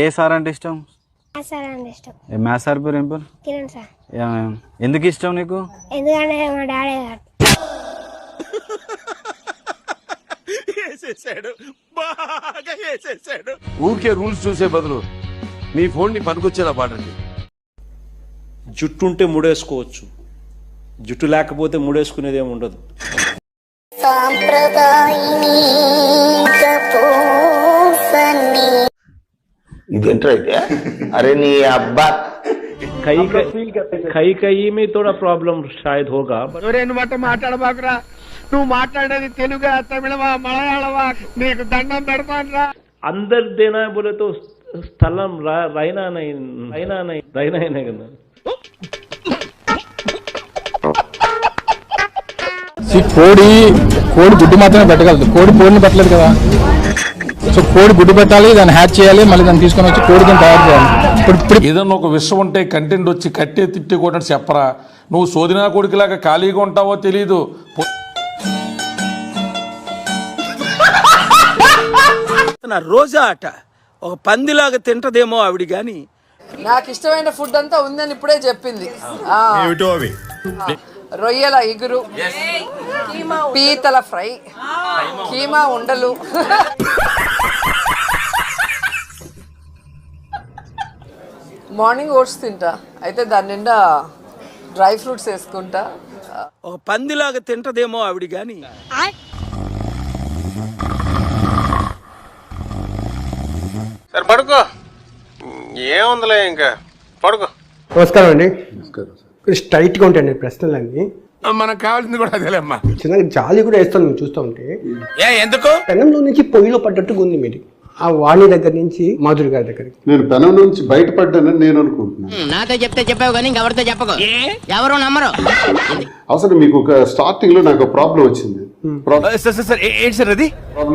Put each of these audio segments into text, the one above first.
ఏ sir అంటే ఇష్టం? Sir అంటే ఇష్టం. మ్యాథ్స్ సార్ పేరు ఏం పేరు? కిరణ్ సార్. ఎందుకు ఇష్టం నీకు? ఎందుకంటే మా డాడీ గారు. ఊరికే రూల్స్ చూసే బదులు మీ ఫోన్ ని పనికొచ్చేలా పాడండి. జుట్టు ఉంటే ముడేసుకోవచ్చు, జుట్టు లేకపోతే ముడేసుకునేది ఏమి ఉండదు. इधर अरे नहीं अब्बा कई में थोड़ा प्रॉब्लम शायद होगा. మాట్లాడబాకురా, నువ్వు మాట్లాడేది తెలుగా తమిళమా మలయాళమా నీకు దండం పెడతానురా. अंदर देना है बोले तो स्थलम रहना नहीं करना. కోడి గుడ్డు మాత్రమే పెట్టగలదు, కోడి కోడిని పెట్టలేదు కదా. సో కోడి గుడ్డు పెట్టాలి, దాన్ని హ్యాచ్ చేయాలి, మళ్ళీ దాన్ని తీసుకొని వచ్చి కోడి దాన్ని తయారు చేయాలి. ఇప్పుడు ఏదన్నా ఒక విషయం ఉంటే కంటెంట్ వచ్చి కట్టే తిట్టి కూడా చెప్పరా. నువ్వు సోదినా కొడుకులాగా ఖాళీగా ఉంటావో తెలీదు. రోజా అట ఒక పందిలాగా తింటదేమో ఆవిడ గాని నాకు ఇష్టమైన ఫుడ్ అంతా ఉందని ఇప్పుడే చెప్పింది. రొయ్యల ఇగురు, పీతల ఫ్రై, కీమా ఉండలు, మార్నింగ్ ఓట్స్ తింటా, అయితే దాని నిండా డ్రై ఫ్రూట్స్ వేసుకుంటా. ఒక పందిలాగా తింటదేమో ఆవిడ గాని సరే పడుకో, ఏముందిలే ఇంకా పడుకో. నమస్కారం అండి. స్ట్రైట్ గా ఉంటాయండి ప్రశ్నలన్నీ. మనకు కావాల్సింది కూడా అదేలేమ్మా. చిన్నగా జాలి కూడా వేస్తాను నేను చూస్తూ ఉంటే. ఎందుకు పెనంలో నుంచి పొయ్యిలో పడ్డట్టుగా ఉంది మీది. ఆ వాణి దగ్గర నుంచి మాధురి గారి దగ్గరికి నేను పెనం నుంచి బయటపడ్డానని నేను అనుకుంటున్నాను. నాతో చెప్తే చెప్పావు కానీ ఎవరితో చెప్పకు, ఎవరు నమ్మరు. అసలు మీకు ఒక స్టార్టింగ్ లో నాకు ప్రాబ్లం వచ్చింది. ప్రాబ్లం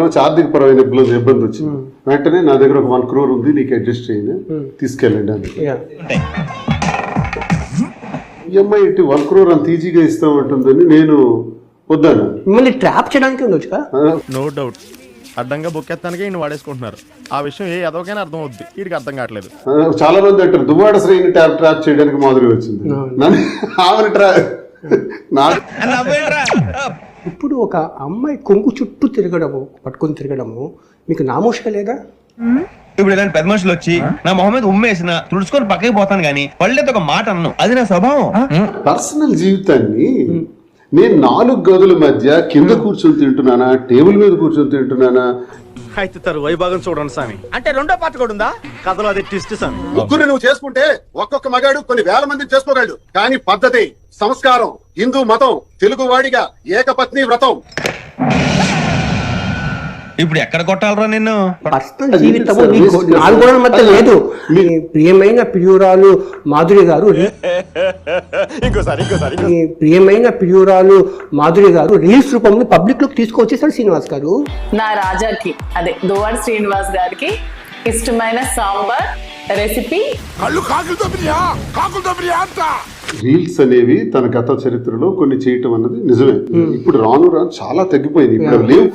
వచ్చి ఆర్థిక పరమైన ఇబ్బంది వచ్చింది. వెంటనే నా దగ్గర ఒక 1 crore ఉంది, నీకు అడ్జస్ట్ చేయను, తీసుకెళ్ళండి అని. ఈఎంఐ 1 crore అంత ఈజీగా ఇస్తామంటుందని నేను వద్దాను. మిమ్మల్ని ట్రాప్ చేయడానికి ఉండొచ్చు. నో డౌట్, అడ్డంగా బొక్కెత్తానికి ఈయన వాడేసుకుంటున్నారు. ఆ విషయం ఏ ఎదవకైనా అర్థం అవుద్ది, వీడికి అర్థం కావట్లేదు. చాలా మంది అంటారు దువ్వాడ శ్రేణిని ట్రాప్ చేయడానికి మాధురి వచ్చింది. ఇప్పుడు ఒక అమ్మాయి కొంగు చుట్టూ తిరగడము, పట్టుకొని తిరగడము మీకు నామోషిక లేదా? ఇప్పుడు ఇలాంటి పెద్ద మనుషులు వచ్చి నా మొహం మీద ఉమ్మేసిన తుడుచుకొని పక్కకి పోతాను గానీ పళ్ళేది ఒక మాట అన్ను, అది నా స్వభావం. పర్సనల్ జీవితాన్ని నేను 4 గదుల మధ్య కింద కూర్చొని తింటున్నానా, టేబుల్ మీద కూర్చొని తింటున్నానా? అయితే తరు వైభాగం చూడండి స్వామి. అంటే రెండో పాట కూడా ఉందా కథలో? అది ట్విస్ట్ స్వామి. ముగ్గురు నువ్వు చేసుకుంటే ఒక్కొక్క మగాడు కొన్ని వేల మందిని చేసుకోగలడు. కానీ పద్ధతి, సంస్కారం, హిందూ మతం, తెలుగు వాడిగా ఏకపత్ని వ్రతం. ఇప్పుడు ఎక్కడ కొట్టాలరా నిన్ను? పర్సనల్ జీవితము 4 గోడల మధ్య లేదు. మీ ప్రియమైన ప్రియురాలు మాధురి గారు రీల్స్ రూపంలో పబ్లిక్ లోకి తీసుకొచ్చేసారు శ్రీనివాస్ గారు. నా రాజాకి అదే దువ్వాడ శ్రీనివాస్ గారికి ఇష్టమైన సాంబార్ రెసిపీ రీల్స్ అనేవి తన గత చరిత్రలో కొన్ని చేయటం అన్నది నిజమే. ఇప్పుడు రాను చాలా తగ్గిపోయింది. ఇప్పుడు లేవు.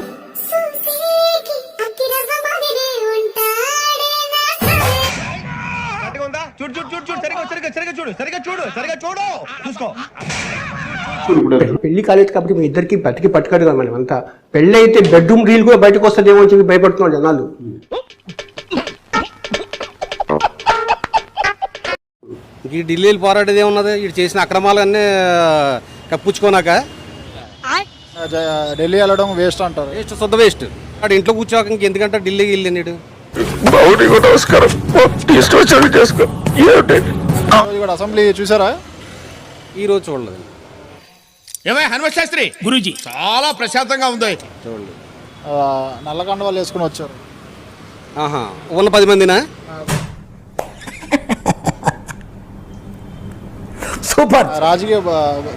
పెళ్లి కాలేదు కాబట్టి మీ ఇద్దరికి బతికి పట్టుకాడు కదా. మనం అంతా పెళ్లి అయితే బెడ్రూమ్ రీల్ కూడా బయటకు వస్తుందేమో అని చెప్పి భయపడుతున్నాడు జనాలు. ఈ ఢిల్లీలో పోరాటేది ఉన్నది, ఇటు చేసిన అక్రమాలన్నీ కప్పుచ్చుకోనాక ఢిల్లీ వెళ్ళడం వేస్ట్ అంటారు. వేస్ట్, శుద్ధ వేస్ట్. అక్కడ ఇంట్లో కూర్చోక ఇంకెందుకంటే ఢిల్లీకి వెళ్ళినాడు. అసెంబ్లీ చూసారా? ఈ రోజు చూడలేదు. ఏమై హనుమత్ శాస్త్రి గురూజీ చాలా ప్రశాంతంగా ఉంది. చూడండి, నల్లకండ వాళ్ళు వేసుకుని వచ్చారు. ఉన్న 10 మందినా? సూపర్. రాజకీయ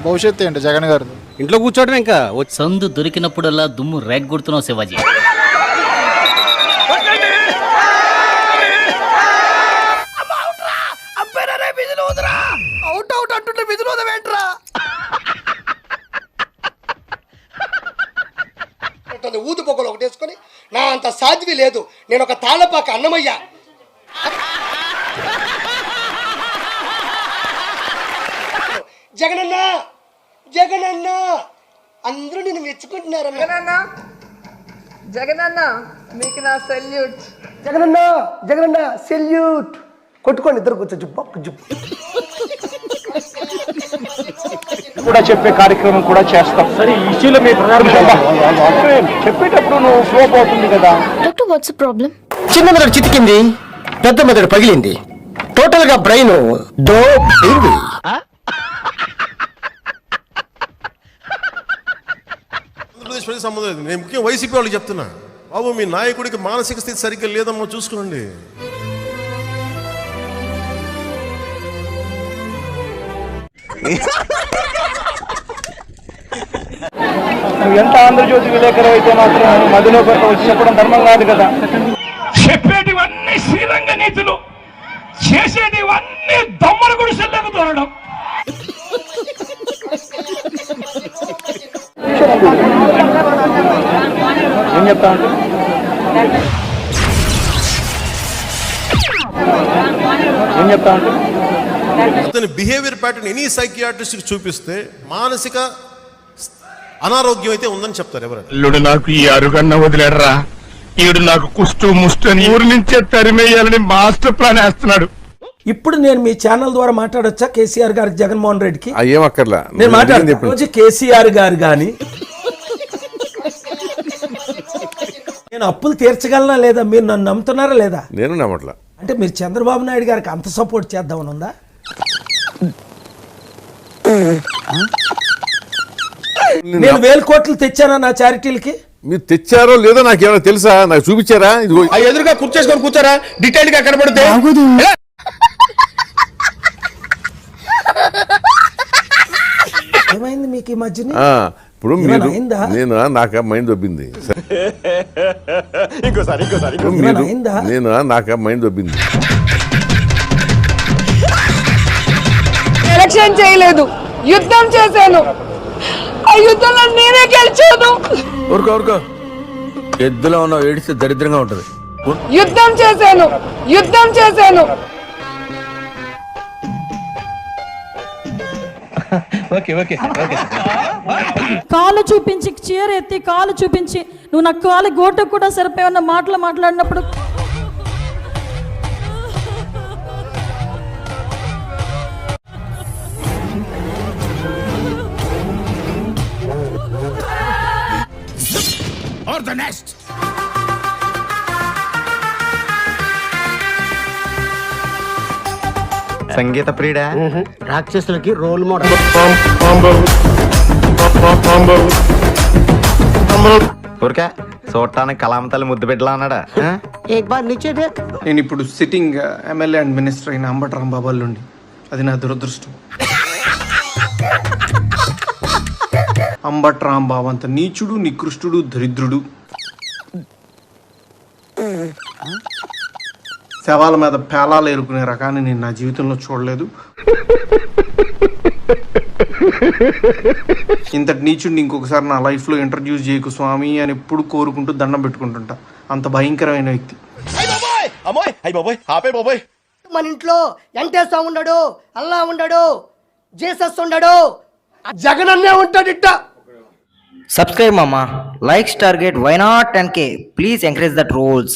భవిష్యత్తు ఏంటి జగన్ గారు? ఇంట్లో కూర్చోవడం. ఇంకా సందు దొరికినప్పుడల్లా దుమ్ము రేగొడుతున్నావు శివాజీ. అవుట్ అంటుంటే విధులు వదవేంట్రా? ఊదు పొగలు ఒకటి వేసుకొని నా అంత సాధ్వి లేదు. నేను ఒక తాళపాక అన్నమయ్య. జగనన్న జగనన్న అందరూ నిన్ను మెచ్చుకుంటున్నారు జగనన్న మీకు నా సెల్యూట్. జగనన్న జగనన్న సెల్యూట్ కొట్టుకోండి ఇద్దరు కూర్చో జుబ్బు జుబ్బు కూడా చెప్పే కార్యక్రమం కూడా చేస్తాం. సరే ఇష్యూలో మీ చెప్పేటప్పుడు నువ్వు ఫ్లో అవుతుంది కదా. Doctor what's problem? చిన్న మెదడు చితికింది, పెద్ద మెదడు పగిలింది, టోటల్ గా బ్రెయిన్ డోబైంది. ఆంధ్రప్రదేశ్ ప్రజల సంబంధం లేదు. నేను ముఖ్యంగా వైసీపీ వాళ్ళకి చెప్తున్నా, బాబు మీ నాయకుడికి మానసిక స్థితి సరిగ్గా లేదమ్మా, చూసుకోండి. నువ్వు ఎంత ఆంధ్రజ్యోతి విలేకరు అయితే మాత్రం మధ్యలో కొత్త వచ్చి చెప్పడం ధర్మం కాదు కదా. చెప్పేటివన్నీ శ్రీరంగ నీతులు, చేసేటివన్నీ దమ్మల గుడిసెల్లోకి దూరడం. ఏం చెప్తా అంటే అతని బిహేవియర్ ప్యాటర్న్ ఎనీ సైకియాట్రిస్ట్ చూపిస్తే మానసిక అనారోగ్యం అయితే ఉందని చెప్తారు ఎవరైనా. ఇల్లుడు నాకు ఈ అరుగన్న వదిలేడరా, ఈడు నాకు కుష్టు ముష్టు అని ఊరి నుంచే తరిమేయాలని మాస్టర్ ప్లాన్ వేస్తున్నాడు. ఇప్పుడు నేను మీ ఛానల్ ద్వారా మాట్లాడొచ్చా కేసీఆర్ గారికి, జగన్మోహన్ రెడ్డికి? ఏమక్కర్లా, నేను మాట్లాడతాను. రోజు కేసీఆర్ గారు కానీ నేను అప్పులు తీర్చగలనా లేదా? మీరు నన్ను నమ్ముతున్నారా లేదా? నేను నమ్మట్లా. అంటే మీరు చంద్రబాబు నాయుడు గారికి అంత సపోర్ట్ చేద్దామని ఉందా? నేను 1000 కోట్లు తెచ్చానా నా చారిటీలకి? మీరు తెచ్చారో లేదో నాకేమైనా తెలుసా? నాకు చూపించారా? ఇదిగో ఎదురుగా కూర్చేసుకొని కూర్చోరా, డీటెయిల్ గా కనబడితే. ఏమైంది మీకు ఈ మధ్యన? ఇప్పుడు మీరు నేను నాకు మైండ్ దొబ్బింది. నేను నాకు మైండ్ దొబ్బింది. ఎలక్షన్ చేయలేదు, యుద్ధం చేశాను. ఆ యుద్ధంలో నేనే గెలిచాను. ఊరుకో ఎద్దులో ఉన్న ఏడిస్తే దరిద్రంగా ఉంటది. యుద్ధం చేశాను. కాలు చూపించి, చీర ఎత్తి కాలు చూపించి, నువ్వు నా కాలు గోట కూడా సరిపోయన్న మాటలు మాట్లాడినప్పుడు సంగీత ప్రియుడా, రాక్షసులకి రోల్ మోడల్. ఊరికే చూడటానికి కలామతల్లి ముద్దు బిడ్డలా అన్నాడా? నేను ఇప్పుడు సిట్టింగ్ ఎమ్మెల్యే అండ్ మినిస్టర్ అయిన అంబటి రాంబాబు నుండి, అది నా దురదృష్టం. అంబటి రాంబాబు అంత నీచుడు, నికృష్టుడు, దరిద్రుడు, శవాల మీద పేలాలు ఏరుకునే రకాన్ని నేను నా జీవితంలో చూడలేదు. ఇంతటి నీచుడిని ఇంకొకసారి నా లైఫ్లో ఇంట్రడ్యూస్ చేయకు స్వామి అని ఎప్పుడు కోరుకుంటూ దండం పెట్టుకుంటుంటా. అంత భయంకరమైన వ్యక్తి. మన ఇంట్లో వెంకటేశ్వర ఉండడు, అల్లా ఉండడు, జీసస్ ఉండడు, జగనన్నే ఉంటాడు. ఇట్ట సబ్స్క్రైబ్ మామా, likes target why not 10K. Please encourage that roles.